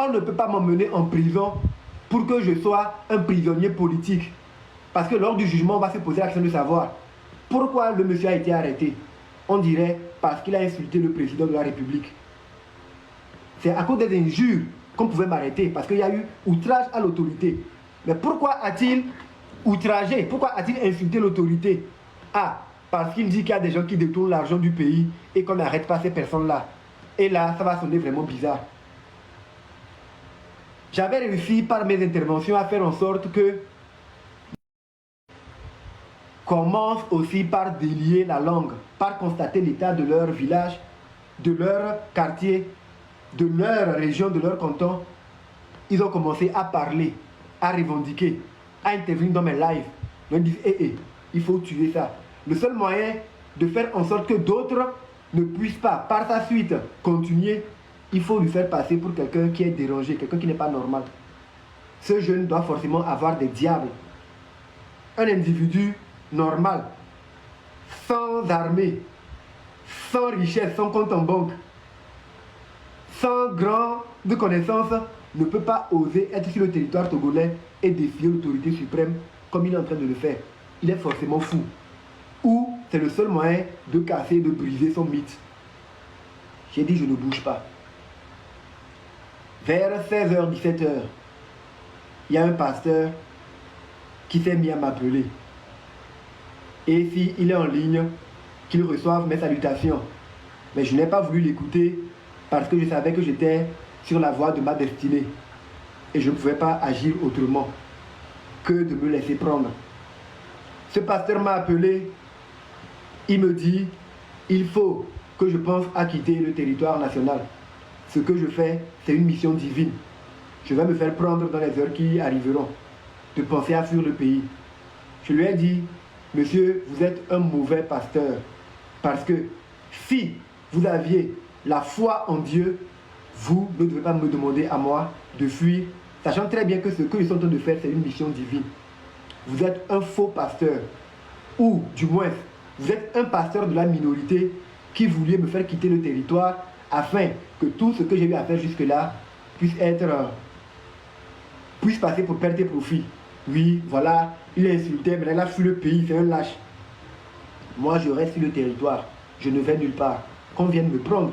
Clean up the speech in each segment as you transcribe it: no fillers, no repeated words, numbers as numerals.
On ne peut pas m'emmener en prison pour que je sois un prisonnier politique. Parce que lors du jugement, on va se poser la question de savoir pourquoi le monsieur a été arrêté. On dirait parce qu'il a insulté le président de la République. C'est à cause des injures qu'on pouvait m'arrêter, parce qu'il y a eu outrage à l'autorité. Mais pourquoi a-t-il outragé? Pourquoi a-t-il insulté l'autorité? Ah, parce qu'il dit qu'il y a des gens qui détournent l'argent du pays et qu'on n'arrête pas ces personnes-là. Et là, ça va sonner vraiment bizarre. J'avais réussi par mes interventions à faire en sorte que commence aussi par délier la langue, par constater l'état de leur village, de leur quartier, de leur région, de leur canton. Ils ont commencé à parler, à revendiquer, à intervenir dans mes lives. Ils disent, il faut tuer ça. Le seul moyen de faire en sorte que d'autres ne puissent pas, par sa suite, continuer, il faut lui faire passer pour quelqu'un qui est dérangé, quelqu'un qui n'est pas normal. Ce jeune doit forcément avoir des diables. Un individu normal, sans armée, sans richesse, sans compte en banque, sans grande connaissance, ne peut pas oser être sur le territoire togolais et défier l'autorité suprême comme il est en train de le faire. Il est forcément fou. Ou c'est le seul moyen de casser, de briser son mythe. J'ai dit je ne bouge pas. Vers 16h, 17h, il y a un pasteur qui s'est mis à m'appeler. Et si il est en ligne, qu'il reçoive mes salutations. Mais je n'ai pas voulu l'écouter parce que je savais que j'étais sur la voie de ma destinée. Et je ne pouvais pas agir autrement que de me laisser prendre. Ce pasteur m'a appelé. Il me dit, il faut que je pense à quitter le territoire national. Ce que je fais, c'est une mission divine. Je vais me faire prendre dans les heures qui arriveront, de penser à fuir le pays. Je lui ai dit, monsieur, vous êtes un mauvais pasteur. Parce que si vous aviez la foi en Dieu, vous ne devez pas me demander à moi de fuir, sachant très bien que ce que je suis en train de faire, c'est une mission divine. Vous êtes un faux pasteur. Ou, du moins, vous êtes un pasteur de la minorité qui voulait me faire quitter le territoire afin que tout ce que j'ai eu à faire jusque-là puisse passer pour perte et profit. Oui, voilà, il a insulté, mais il a fui le pays, c'est un lâche. Moi, je reste sur le territoire, je ne vais nulle part. Qu'on vienne me prendre.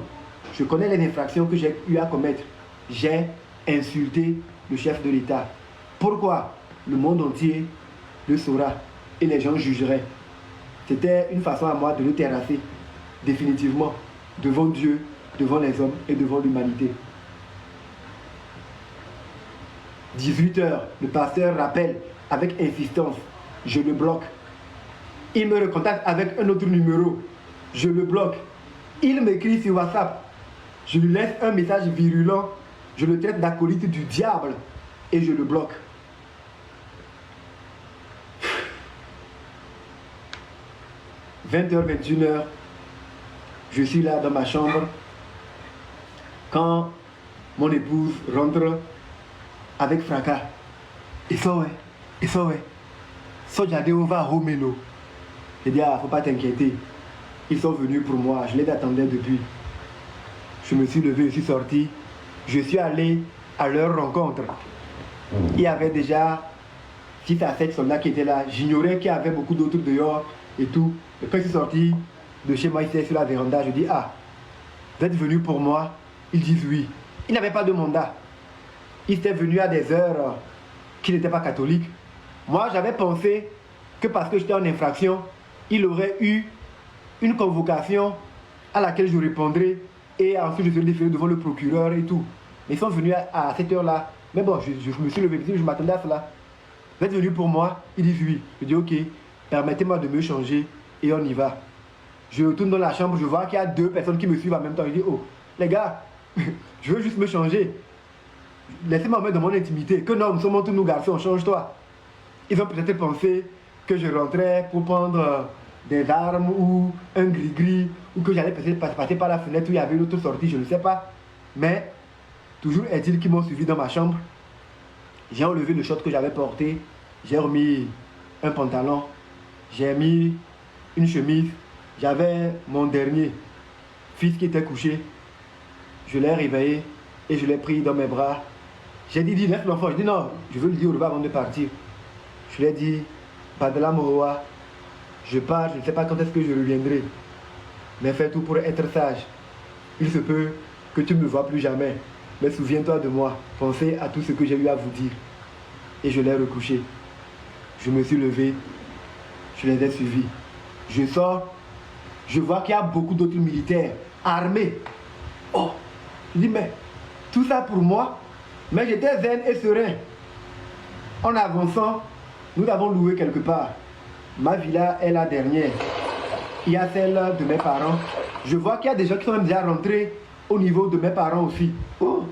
Je connais les infractions que j'ai eu à commettre. J'ai insulté le chef de l'État. Pourquoi? Le monde entier le saura et les gens jugeraient. C'était une façon à moi de le terrasser, définitivement, devant Dieu, devant les hommes et devant l'humanité. 18h, le pasteur rappelle avec insistance. Je le bloque. Il me recontacte avec un autre numéro. Je le bloque. Il m'écrit sur WhatsApp. Je lui laisse un message virulent. Je le traite d'acolyte du diable et je le bloque. « 20h, 21h, je suis là dans ma chambre quand mon épouse rentre avec fracas. Et ça ouais. Sojade va Romelo. J'ai dit, faut pas t'inquiéter. Ils sont venus pour moi, je les attendais depuis. Je me suis levé, je suis sorti. Je suis allé à leur rencontre. Il y avait déjà 6 à 7 soldats qui étaient là. J'ignorais qu'il y avait beaucoup d'autres dehors et tout. Et quand je suis sorti de chez moi, ici sur la véranda, je dis, vous êtes venus pour moi? Ils disent oui. Ils n'avaient pas de mandat. Ils étaient venus à des heures qui n'étaient pas catholiques. Moi, j'avais pensé que parce que j'étais en infraction, il aurait eu une convocation à laquelle je répondrais et ensuite je serais déféré devant le procureur et tout. Mais ils sont venus à cette heure-là. Mais bon, je me suis levé, je m'attendais à cela. Vous êtes venus pour moi? Ils disent oui. Je dis ok, permettez-moi de me changer et on y va. Je retourne dans la chambre, je vois qu'il y a 2 personnes qui me suivent en même temps. Je dis oh, les gars, je veux juste me changer. Laissez-moi mettre dans mon intimité. Que non, nous sommes tous nos garçons, change-toi. Ils ont peut-être pensé que je rentrais pour prendre des armes ou un gris-gris, ou que j'allais peut-être passer par la fenêtre où il y avait une autre sortie, je ne sais pas. Mais toujours est-il qu'ils m'ont suivi dans ma chambre. J'ai enlevé le short que j'avais porté, j'ai remis un pantalon, j'ai mis une chemise, j'avais mon dernier fils qui était couché. Je l'ai réveillé et je l'ai pris dans mes bras J'ai dit, laisse l'enfant. Je dis non, je veux lui dire au revoir avant de partir. Je lui ai dit, Badala Moroa, je pars, je ne sais pas quand est-ce que je reviendrai. Mais fais tout pour être sage. Il se peut que tu ne me vois plus jamais. Mais souviens-toi de moi. Pensez à tout ce que j'ai eu à vous dire. Et je l'ai recouché. Je me suis levé. Je les ai suivis. Je sors. Je vois qu'il y a beaucoup d'autres militaires armés. Oh, je dis, mais tout ça pour moi. Mais j'étais zen et serein. En avançant, nous avons loué quelque part. Ma villa est la dernière. Il y a celle de mes parents. Je vois qu'il y a des gens qui sont même déjà rentrés au niveau de mes parents aussi. Oh,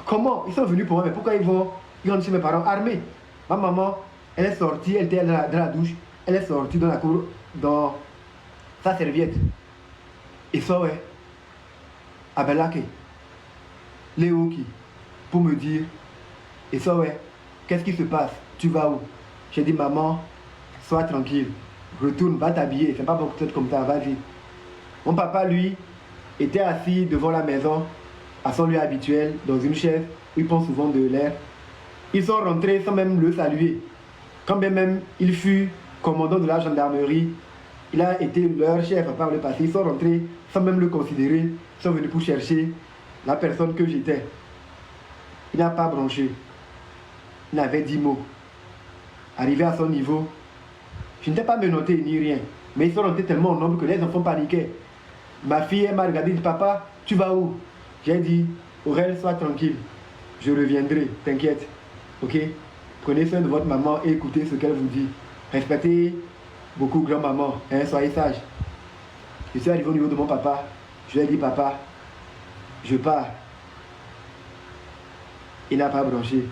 comment? Ils sont venus pour moi, mais pourquoi ils rentrent chez mes parents armés? Ma maman, elle est sortie, elle était dans la douche. Elle est sortie dans la cour, dans sa serviette. Et ça, ouais, Abelake, Léoki, pour me dire, et ça, ouais, qu'est-ce qui se passe? Tu vas où? J'ai dit, maman, sois tranquille, retourne, va t'habiller, c'est pas pour être comme ça, vas-y. Mon papa, lui, était assis devant la maison, à son lieu habituel, dans une chaise où il prend souvent de l'air. Ils sont rentrés sans même le saluer. Quand bien même il fut commandant de la gendarmerie, il a été leur chef par le passé. Ils sont rentrés sans même le considérer. Ils sont venus pour chercher la personne que j'étais. Il n'a pas branché. Il avait 10 mots. Arrivé à son niveau, je n'étais pas menotté ni rien. Mais ils sont rentrés tellement en nombre que les enfants paniquaient. Ma fille, elle m'a regardé et dit, papa, tu vas où? J'ai dit, Aurel, sois tranquille. Je reviendrai, t'inquiète. Ok? Prenez soin de votre maman et écoutez ce qu'elle vous dit. Respectez beaucoup grand-maman, hein, soyez sage. Je suis arrivé au niveau de mon papa. Je lui ai dit, papa, je pars. Il n'a pas branché.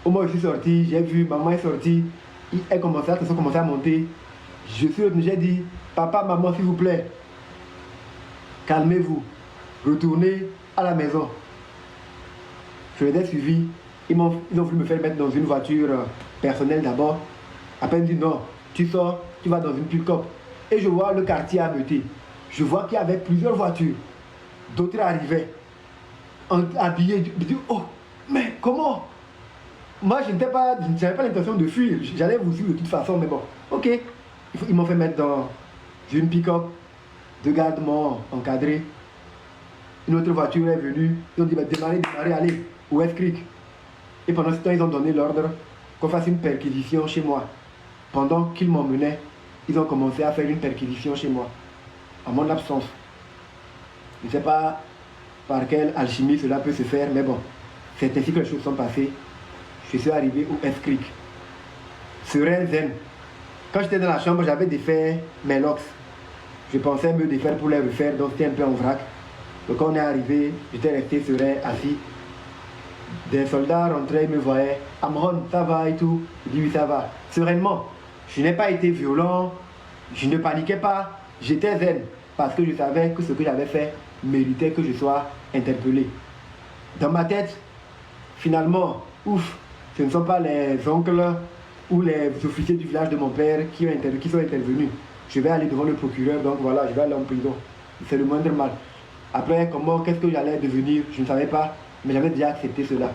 Au moment où je suis sorti, j'ai vu, maman est sortie. Elle commençait à monter. Je suis revenu, j'ai dit, papa, maman, s'il vous plaît, calmez-vous. Retournez à la maison. Je les ai suivis. Ils ont voulu me faire mettre dans une voiture personnelle d'abord. Après, ils me disent non, tu sors, tu vas dans une pick-up. Et je vois le quartier ameuté. Je vois qu'il y avait plusieurs voitures. D'autres arrivaient, habillés. Je dis, oh, mais comment? Moi, je n'avais pas l'intention de fuir. J'allais vous suivre de toute façon, mais bon, ok. Ils m'ont fait mettre dans une pick-up. 2 gardes m'ont encadré. Une autre voiture est venue. Ils ont dit, bah, démarrez, allez, West Creek. Et pendant ce temps, ils ont donné l'ordre qu'on fasse une perquisition chez moi. Pendant qu'ils m'emmenaient, ils ont commencé à faire une perquisition chez moi, en mon absence. Je ne sais pas par quelle alchimie cela peut se faire, mais bon, c'est ainsi que les choses sont passées. Je suis arrivé au West Creek. Serein zen. Quand j'étais dans la chambre, j'avais défait mes locks. Je pensais me défaire pour les refaire, donc c'était un peu en vrac. Donc quand on est arrivé, j'étais resté serein, assis. Des soldats rentraient, ils me voyaient. Amron, ça va et tout? Je dis oui, ça va. Sereinement. Je n'ai pas été violent, je ne paniquais pas. J'étais zen parce que je savais que ce que j'avais fait méritait que je sois interpellé. Dans ma tête, finalement, ouf, ce ne sont pas les oncles ou les officiers du village de mon père qui sont intervenus. Je vais aller devant le procureur, donc voilà, je vais aller en prison. C'est le moindre mal. Après, qu'est-ce que j'allais devenir, je ne savais pas, mais j'avais déjà accepté cela.